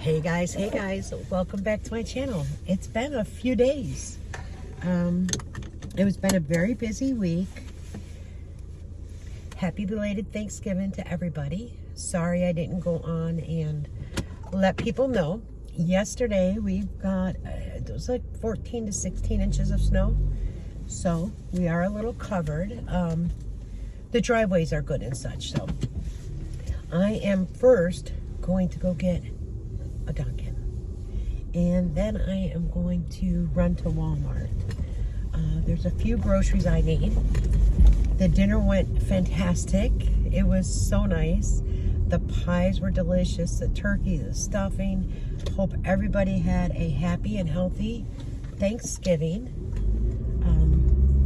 Hey guys, welcome back to my channel. It's been a few days. It's been a very busy week. Happy belated Thanksgiving to everybody. Sorry I didn't go on and let people know. Yesterday we got, it was like 14 to 16 inches of snow. So we are a little covered. The driveways are good and such. So I am first going to go get a Dunkin', and then I am going to run to Walmart. There's a few groceries I need. The dinner went fantastic. It was so nice. The pies were delicious, the turkey, the stuffing. Hope everybody had a happy and healthy Thanksgiving.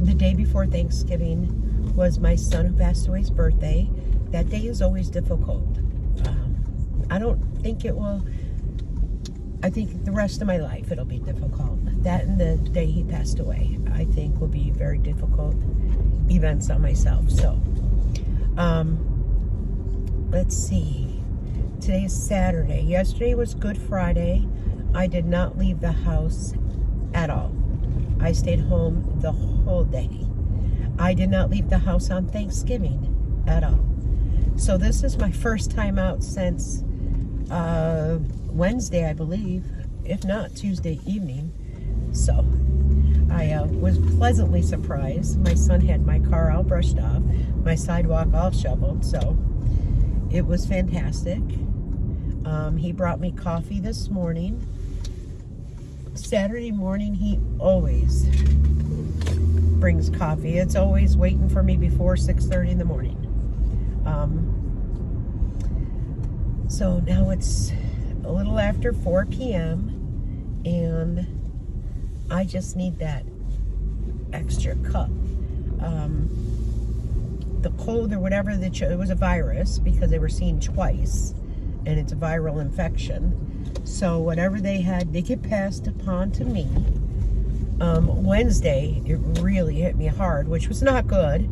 The day before Thanksgiving was my son who passed away's birthday. That day is always difficult. I don't think it will. I think the rest of my life it'll be difficult. That and the day he passed away, I think, will be very difficult events on myself. So, let's see. Today is Saturday. Yesterday was Good Friday. I did not leave the house at all. I stayed home the whole day. I did not leave the house on Thanksgiving at all. So this is my first time out since Wednesday, I believe, if not Tuesday evening. So I was pleasantly surprised. My son had my car all brushed off, my sidewalk all shoveled, so it was fantastic. He brought me coffee this morning. Saturday morning, he always brings coffee. It's always waiting for me before 6:30 in the morning. So now it's a little after 4 p.m. and I just need that extra cup. The cold or whatever, it was a virus because they were seen twice, and it's a viral infection. So whatever they had, they get passed upon to me. Wednesday, it really hit me hard, which was not good.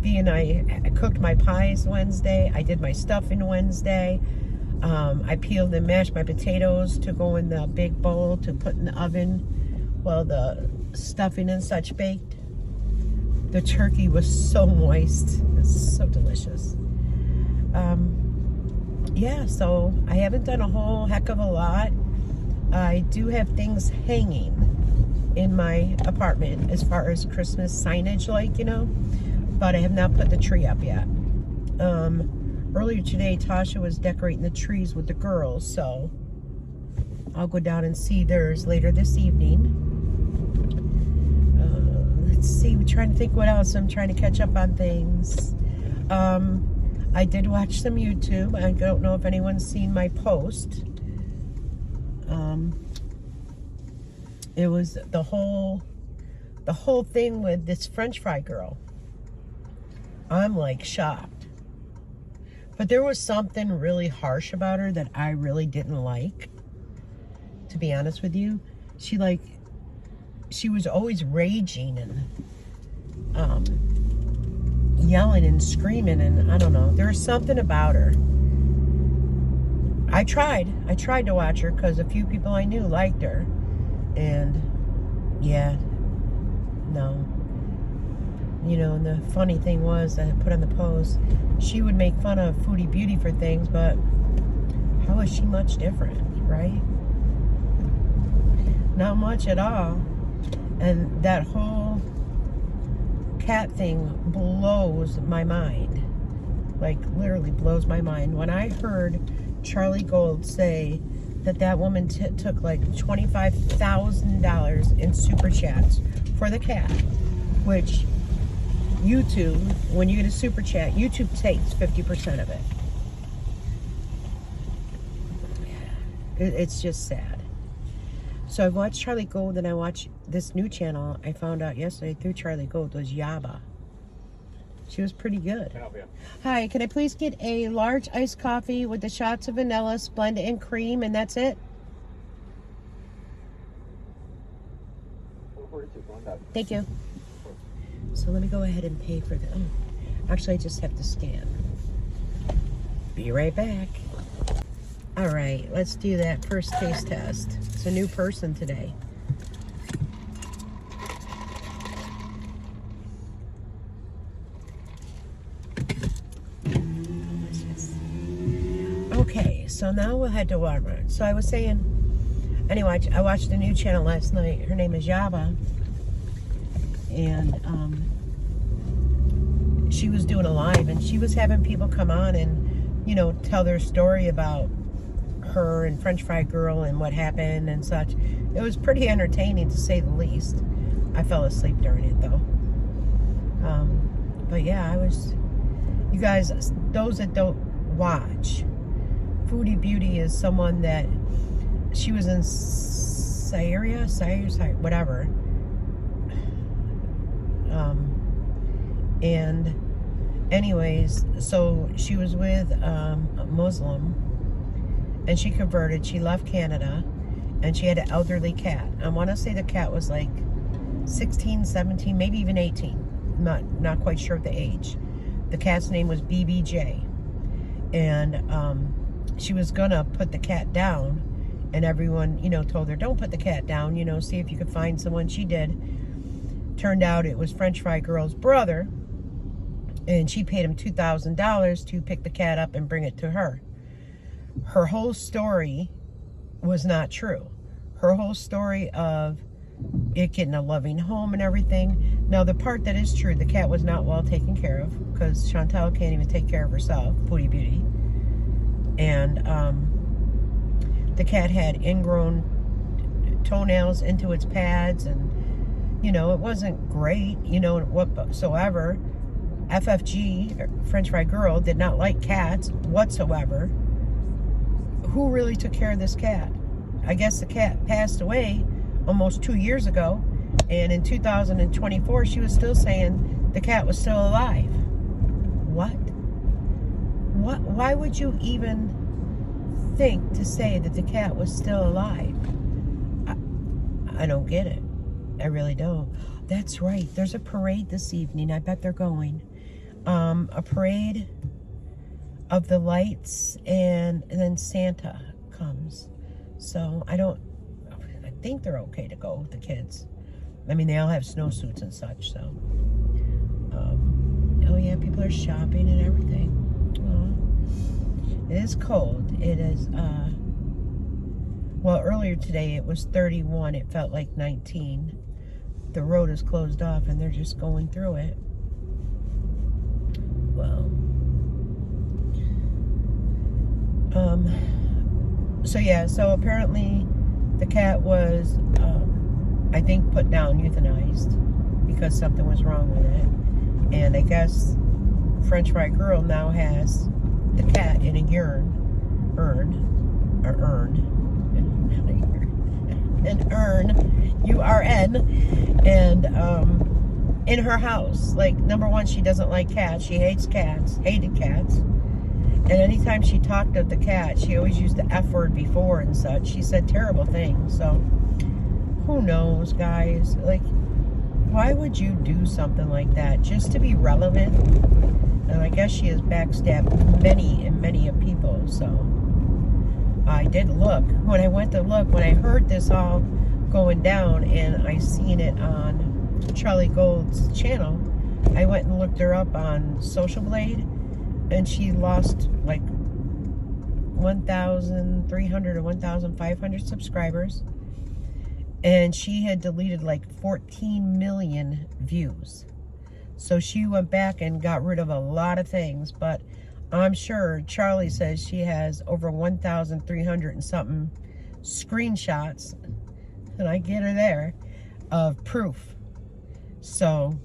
I cooked my pies Wednesday. I did my stuffing Wednesday. I peeled and mashed my potatoes to go in the big bowl to put in the oven while the stuffing and such baked. The turkey was so moist. It's so delicious. Yeah, so I haven't done a whole heck of a lot. I do have things hanging in my apartment as far as Christmas signage, but I have not put the tree up yet. Earlier today, Tasha was decorating the trees with the girls, so I'll go down and see theirs later this evening. Let's see, we're trying to think what else. I'm trying to catch up on things. I did watch some YouTube. I don't know if anyone's seen my post. It was the whole thing with this French fry girl. I'm like shocked. But there was something really harsh about her that I really didn't like, to be honest with you. She was always raging and yelling and screaming, and I don't know. There was something about her. I tried to watch her because a few people I knew liked her. And yeah, no. And the funny thing was, I put on the post, she would make fun of Foodie Beauty for things, but how is she much different, right? Not much at all. And that whole cat thing blows my mind. Like, literally blows my mind. When I heard Charlie Gold say that woman took like $25,000 in super chats for the cat, which YouTube, when you get a super chat, YouTube takes 50% of it. It's just sad. So I've watched Charlie Gold, and I watched this new channel I found out yesterday through Charlie Gold was Yaba. She was pretty good. Can I help you? Hi, can I please get a large iced coffee with the shots of vanilla, Splenda, and cream, and that's it? Thank you. So let me go ahead and pay for the... Oh, actually, I just have to scan. Be right back. All right, let's do that first taste test. It's a new person today. Okay, so now we'll head to Walmart. So I was saying, anyway, I watched a new channel last night. Her name is Yaba. And she was doing a live, and she was having people come on and, you know, tell their story about her and French Fry Girl and what happened and such. It was pretty entertaining, to say the least. I fell asleep during it, though. But yeah, you guys, those that don't watch, Foodie Beauty is someone that, she was in Syria, whatever. And anyways, so she was with a Muslim, and she converted. She left Canada, and she had an elderly cat. I want to say the cat was like 16, 17, maybe even 18. Not quite sure of the age. The cat's name was BBJ. And she was gonna put the cat down, and everyone, you know, told her, don't put the cat down, you know, see if you could find someone. She did. Turned out it was French Fry Girl's brother, and she paid him $2,000 to pick the cat up and bring it to her. Her whole story was not true. Her whole story of it getting a loving home and everything. Now, the part that is true, the cat was not well taken care of, because Chantal can't even take care of herself, Foodie Beauty. And the cat had ingrown toenails into its pads, and, you know, it wasn't great, you know, whatsoever. FFG, French Fry Girl, did not like cats whatsoever. Who really took care of this cat? I guess the cat passed away almost 2 years ago, and in 2024 she was still saying the cat was still alive. What? Why would you even think to say that the cat was still alive? I don't get it. I really don't. That's right, there's a parade this evening. I bet they're going. A parade of the lights, and then Santa comes. So I think they're okay to go with the kids. I mean, they all have snowsuits and such, so. Oh yeah, people are shopping and everything. It is cold. It is, well, earlier today it was 31. It felt like 19. The road is closed off, and they're just going through it. Well, so yeah, so apparently the cat was, I think, put down, euthanized, because something was wrong with it. And I guess French Fry Girl now has the cat in a urn, U-R-N, and in her house. Like, number one, she doesn't like cats. She hated cats. And anytime she talked of the cat, she always used the F word before and such. She said terrible things. So, who knows, guys? Like, why would you do something like that just to be relevant? And I guess she has backstabbed many of people. So, I did look. When I went to look, when I heard this all going down, and I seen it on Charlie Gold's channel, I went and looked her up on Social Blade, and she lost like 1,300 or 1,500 subscribers, and she had deleted like 14 million views. So she went back and got rid of a lot of things, but I'm sure Charlie says she has over 1,300 and something screenshots, and I get her there, of proof. So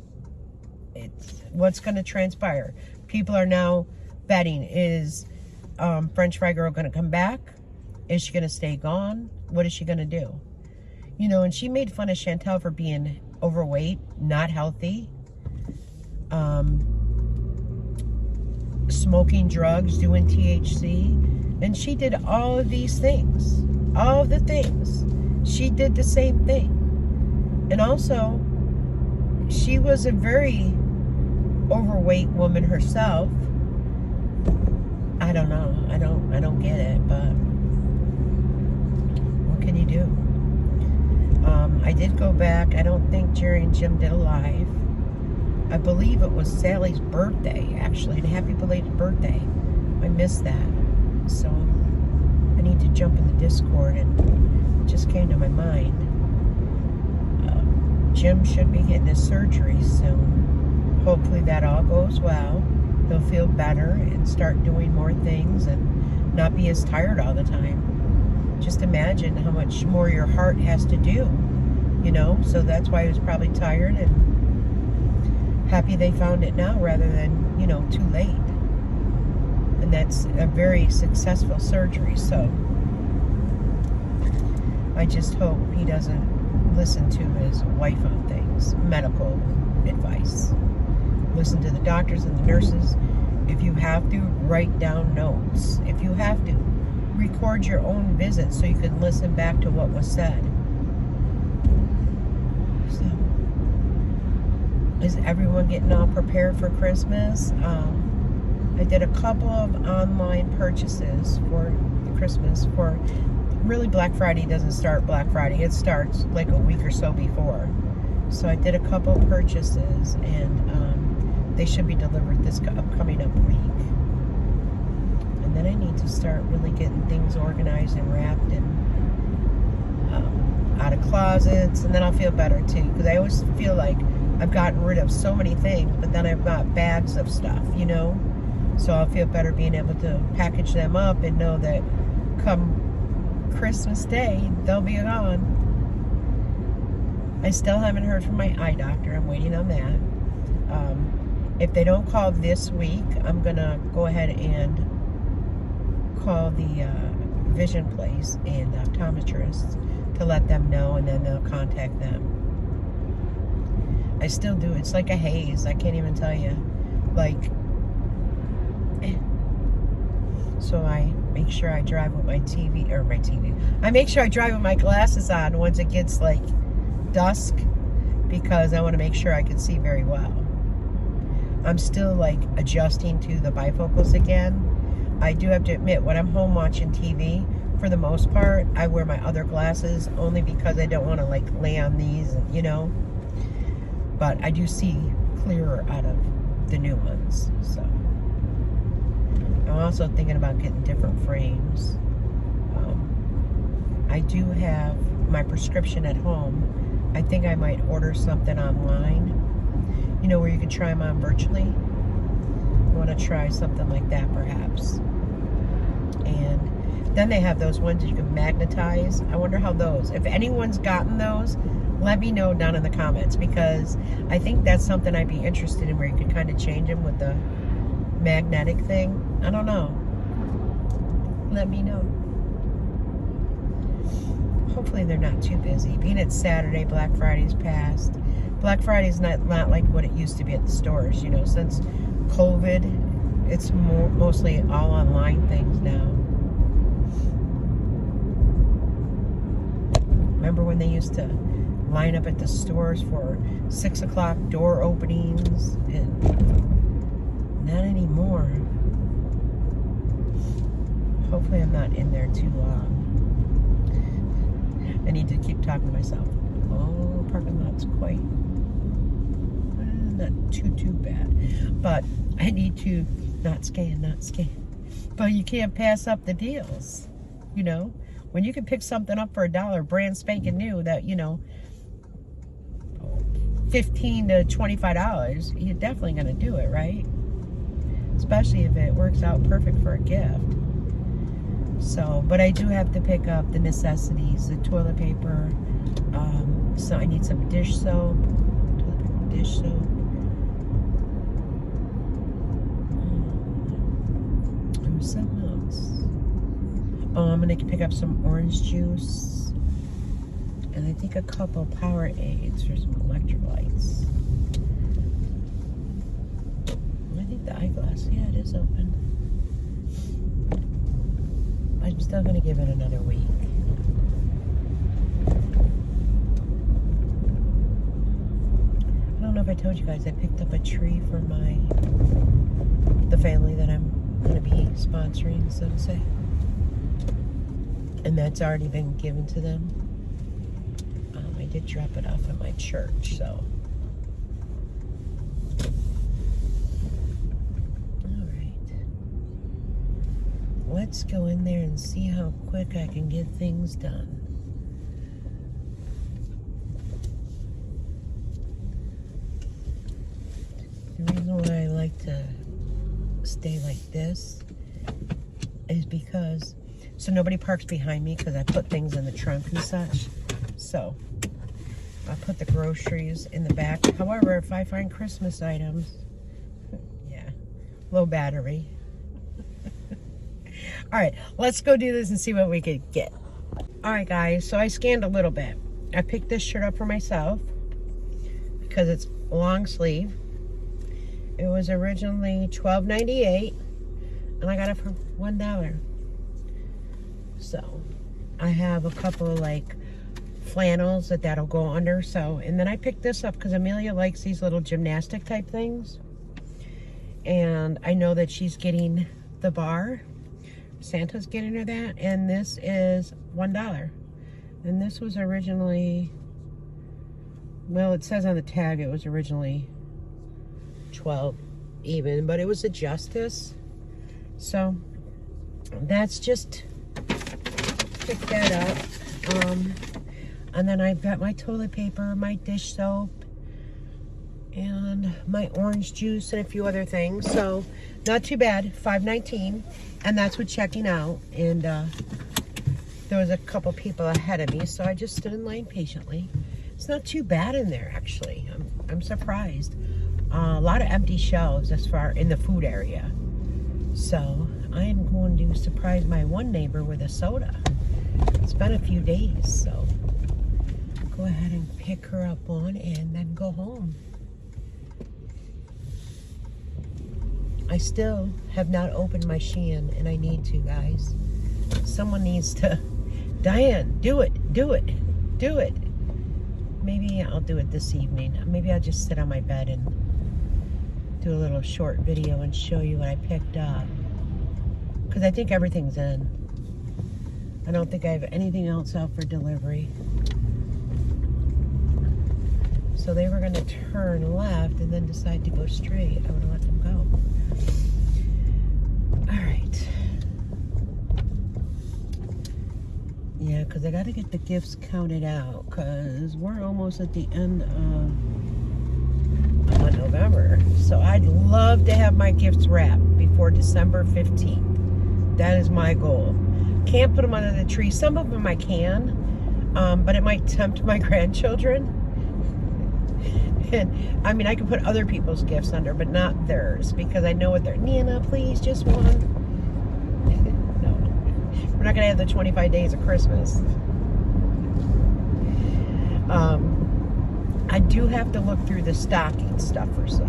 it's what's going to transpire. People are now betting, is French Fry Girl going to come back? Is she going to stay gone? What is she going to do? You know, and she made fun of Chantal for being overweight, not healthy, smoking drugs, doing THC, and she did all of these things. All of the things. She did the same thing. And also, she was a very overweight woman herself. I don't know. I don't get it, but go back. I don't think Jerry and Jim did a live. I believe it was Sally's birthday, actually, and happy belated birthday. I missed that. So I need to jump in the Discord, and it just came to my mind. Jim should be getting his surgery soon. Hopefully that all goes well. He'll feel better and start doing more things and not be as tired all the time. Just imagine how much more your heart has to do, you know? So that's why he was probably tired, and happy they found it now rather than, you know, too late. And that's a very successful surgery, so I just hope he doesn't listen to his wife on things, medical advice. Listen to the doctors and the nurses. If you have to, write down notes. If you have to, record your own visit so you can listen back to what was said. So, is everyone getting all prepared for Christmas? I did a couple of online purchases for Christmas. For really, Black Friday doesn't start Black Friday. It starts like a week or so before. So I did a couple purchases, and they should be delivered this upcoming week. And then I need to start really getting things organized and wrapped and out of closets, and then I'll feel better too, because I always feel like I've gotten rid of so many things, but then I've got bags of stuff, you know? So I'll feel better being able to package them up and know that come Christmas Day, they'll be gone. I still haven't heard from my eye doctor. I'm waiting on that. If they don't call this week, I'm going to go ahead and call the vision place and optometrists to let them know, and then they'll contact them. I still do. It's like a haze. I can't even tell you. Like, so I make sure I drive with my TV. I make sure I drive with my glasses on once it gets like dusk, because I want to make sure I can see very well. I'm still like adjusting to the bifocals again. I do have to admit, when I'm home watching TV, for the most part, I wear my other glasses only because I don't want to like lay on these, you know. But I do see clearer out of the new ones. So I'm also thinking about getting different frames. I do have my prescription at home. I think I might order something online, you know, where you can try them on virtually. I want to try something like that perhaps. And then they have those ones that you can magnetize. I wonder how those, if anyone's gotten those, let me know down in the comments, because I think that's something I'd be interested in, where you could kind of change them with the magnetic thing. I don't know. Let me know. Hopefully they're not too busy. Being it's Saturday, Black Friday's passed. Black Friday's not like what it used to be at the stores, you know. Since COVID, it's mostly all online things now. Remember when they used to line up at the stores for 6 o'clock door openings? And not anymore. Hopefully I'm not in there too long. I need to keep talking to myself. Oh, parking lot's quite not too bad. But I need to not scan. But you can't pass up the deals, you know? When you can pick something up for $1, brand spanking new, that, you know, $15 to $25, you're definitely going to do it, right? Especially if it works out perfect for a gift. So, but I do have to pick up the necessities, the toilet paper. So I need some dish soap. And something else. Oh, I'm gonna pick up some orange juice, and I think a couple power aids for some electrolytes. I think the eyeglass, yeah, it is open. I'm still gonna give it another week. I don't know if I told you guys, I picked up a tree for the family that I'm gonna be sponsoring, so to say. And that's already been given to them. I did drop it off at my church, so. All right. Let's go in there and see how quick I can get things done. The reason why I like to stay like this is because so nobody parks behind me, because I put things in the trunk and such. So I put the groceries in the back. However, if I find Christmas items, yeah, low battery. All right, let's go do this and see what we could get. All right, guys, so I scanned a little bit. I picked this shirt up for myself because it's long sleeve. It was originally $12.98, and I got it for $1. So I have a couple of like flannels that'll go under. So, and then I picked this up because Amelia likes these little gymnastic type things, and I know that she's getting the bar. Santa's getting her that, and this is $1. And this was originally, well, it says on the tag it was originally 12 even, but it was a Justice. So that's just pick that up. And then I've got my toilet paper, my dish soap, and my orange juice, and a few other things. So not too bad. $5.19, and that's with checking out. And there was a couple people ahead of me, so I just stood in line patiently. It's not too bad in there, actually. I'm surprised. A lot of empty shelves as far in the food area. So I am going to surprise my one neighbor with a soda. It's been a few days, so go ahead and pick her up one and then go home. I still have not opened my Shein, and I need to, guys. Someone needs to. Diane, do it. Maybe I'll do it this evening. Maybe I'll just sit on my bed and do a little short video and show you what I picked up. Because I think everything's in. I don't think I have anything else out for delivery. So they were going to turn left and then decide to go straight. I would have let them go. All right. Yeah, because I got to get the gifts counted out, because we're almost at the end of November. So I'd love to have my gifts wrapped before December 15th. That is my goal. Can't put them under the tree. Some of them I can, but it might tempt my grandchildren. And I mean, I can put other people's gifts under, but not theirs, because I know what they're. Nana, please, just one. No, we're not gonna have the 25 days of Christmas. I do have to look through the stocking stuff or so,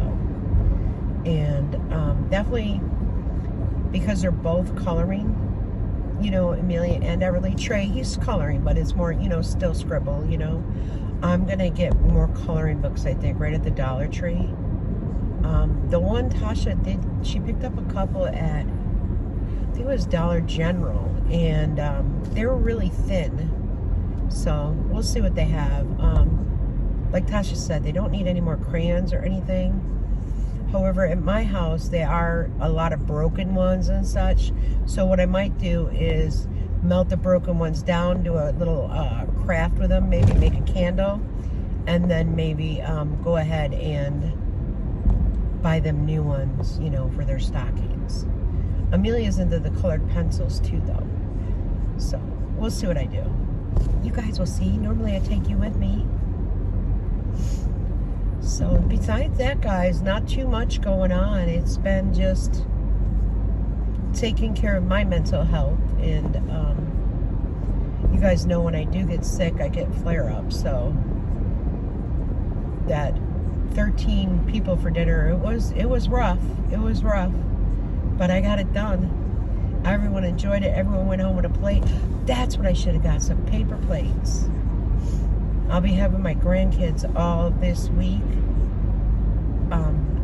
and definitely because they're both coloring. You know, Amelia and Everly. Trey, he's coloring, but it's more, you know, still scribble, you know. I'm going to get more coloring books, I think, right at the Dollar Tree. The one Tasha did, she picked up a couple at, I think it was Dollar General, and they were really thin. So we'll see what they have. Like Tasha said, they don't need any more crayons or anything. However, at my house, there are a lot of broken ones and such. So what I might do is melt the broken ones down, do a little craft with them, maybe make a candle, and then maybe go ahead and buy them new ones, you know, for their stockings. Amelia's into the colored pencils too, though. So we'll see what I do. You guys will see. Normally I take you with me. So besides that, guys, not too much going on. It's been just taking care of my mental health, and you guys know when I do get sick, I get flare-ups. So that 13 people for dinner, it was rough. It was rough, but I got it done. Everyone enjoyed it. Everyone went home with a plate. That's what I should have got, some paper plates. I'll be having my grandkids all this week,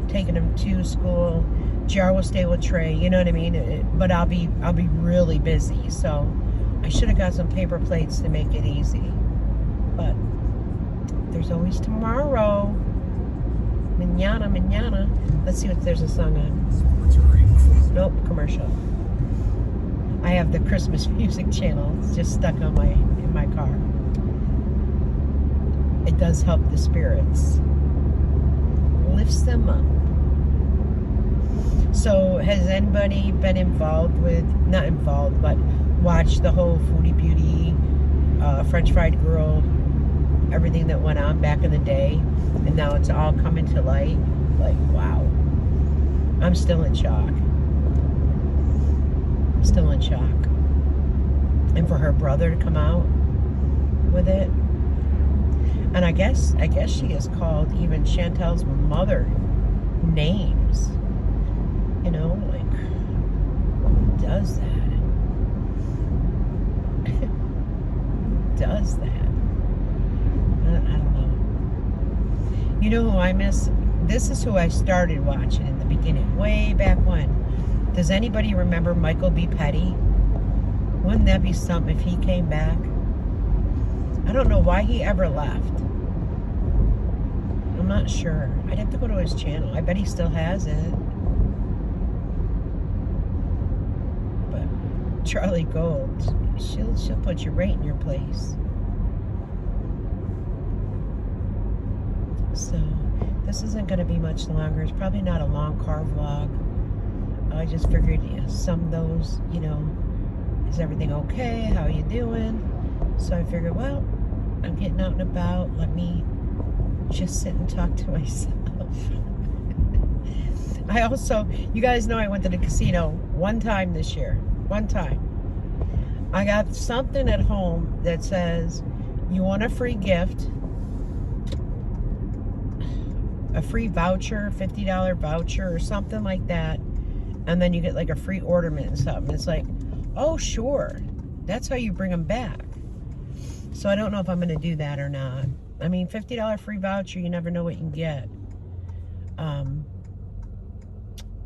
taking them to school. Jar will stay with Trey, you know what I mean? But I'll be really busy, so I should have got some paper plates to make it easy. But There's always tomorrow. Mañana, mañana. Let's see what there's a song on. Nope, commercial. I have the Christmas music channel. It's just stuck on in my car. It does help the spirits. Lifts them up. So has anybody been involved with, not involved, but watched the whole Foodie Beauty, French Fried Girl, everything that went on back in the day, and now it's all coming to light? Like, wow. I'm still in shock. Still in shock. And for her brother to come out with it. And I guess she has called even Chantel's mother names. You know, like, who does that? Does that? I don't know. You know who I miss? This is who I started watching in the beginning, way back when. Does anybody remember Michael B. Petty? Wouldn't that be something if he came back? I don't know why he ever left. I'm not sure. I'd have to go to his channel. I bet he still has it. But Charlie Gold, she'll put you right in your place. So this isn't going to be much longer. It's probably not a long car vlog. I just figured, some of those, is everything okay? How are you doing? So I figured, well, I'm getting out and about. Let me just sit and talk to myself. I also, you guys know I went to the casino one time this year. One time. I got something at home that says, you want a free gift, a free voucher, $50 voucher or something like that. And then you get like a free ornament and something. It's like, oh, sure. That's how you bring them back. So I don't know if I'm going to do that or not. I mean, $50 free voucher, you never know what you can get.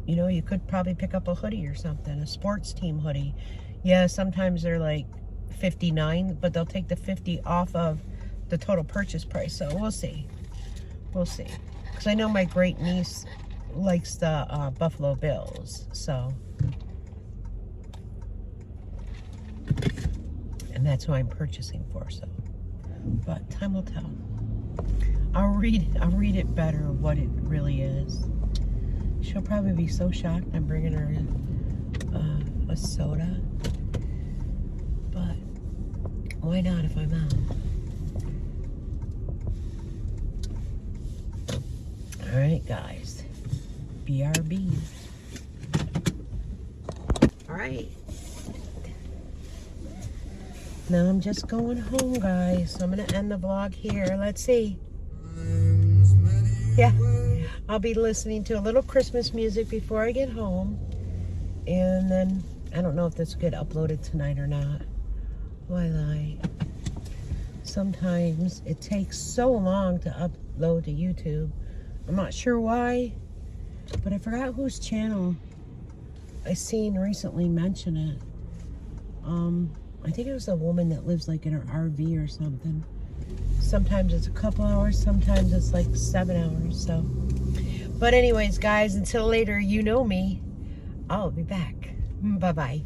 You could probably pick up a hoodie or something, a sports team hoodie. Yeah, sometimes they're like $59, but they'll take the $50 off of the total purchase price. So we'll see. We'll see. Because I know my great niece likes the Buffalo Bills, so. And that's who I'm purchasing for, so. But time will tell. I'll read it better what it really is. She'll probably be so shocked I'm bringing her a soda. But why not if I'm out? All right, guys. BRB. All right. Now I'm just going home, guys. So I'm going to end the vlog here. Let's see. Yeah. I'll be listening to a little Christmas music before I get home. And then, I don't know if this will get uploaded tonight or not. Why lie? Sometimes it takes so long to upload to YouTube. I'm not sure why. But I forgot whose channel I seen recently mention it. I think it was a woman that lives like in her RV or something. Sometimes it's a couple hours, sometimes it's like 7 hours, so. But anyways, guys, until later, you know me. I'll be back. Bye-bye.